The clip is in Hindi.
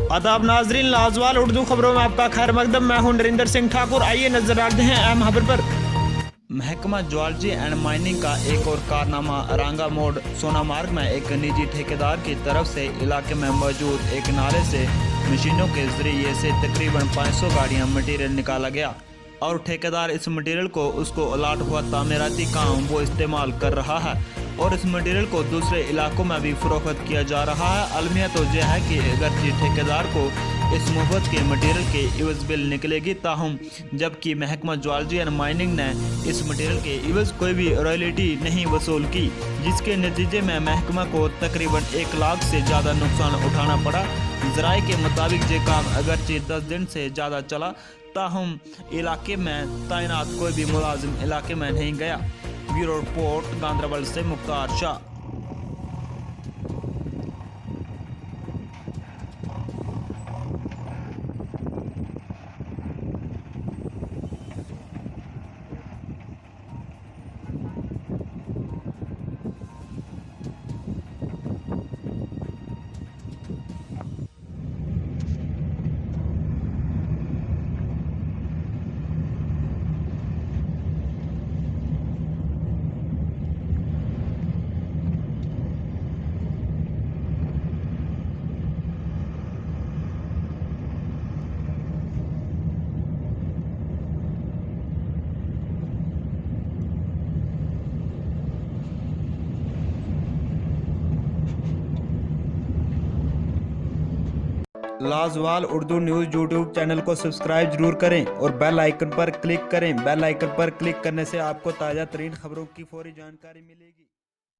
आदाब नाजरीन, लाजवाल उर्दू खबरों में आपका खैर मकदम। मैं हूं नरेंद्र सिंह ठाकुर। आइए नजर डालते हैं अहम खबर पर। महकमा ज्वालजी एंड माइनिंग का एक और कारनामा। रांगा मोड़ सोनामार्ग में एक निजी ठेकेदार की तरफ से इलाके में मौजूद एक नाले से मशीनों के जरिए से तकरीबन 500 गाड़ियां मटीरियल निकाला गया और ठेकेदार इस मटीरियल को उसको अलाट हुआ तामीराती काम वो इस्तेमाल कर रहा है और इस मटीरियल को दूसरे इलाकों में भी फरोख्त किया जा रहा है। अलमिया तो यह है कि अगरचे ठेकेदार को इस मुफ्त के मटीरियल के इवज बिल निकलेगी, ताहम जबकि महकमा ज्वालजी एंड माइनिंग ने इस मटीरियल के इवज कोई भी रॉयल्टी नहीं वसूल की, जिसके नतीजे में महकमा को तकरीबन 1 लाख से ज़्यादा नुकसान उठाना पड़ा। ज़राए के मुताबिक ये काम अगरचे 10 दिन से ज़्यादा चला, ताहम इलाके में तैनात कोई भी मुलाजिम इलाके में नहीं गया। ब्यूरो रिपोर्ट, गांधरबल से Mukhtar Shah. Lajawal Urdu news YouTube channel को सब्सक्राइब जरूर करें और बेल आइकन पर क्लिक करें। बेल आइकन पर क्लिक करने से आपको ताज़ा तरीन खबरों की फौरी जानकारी मिलेगी।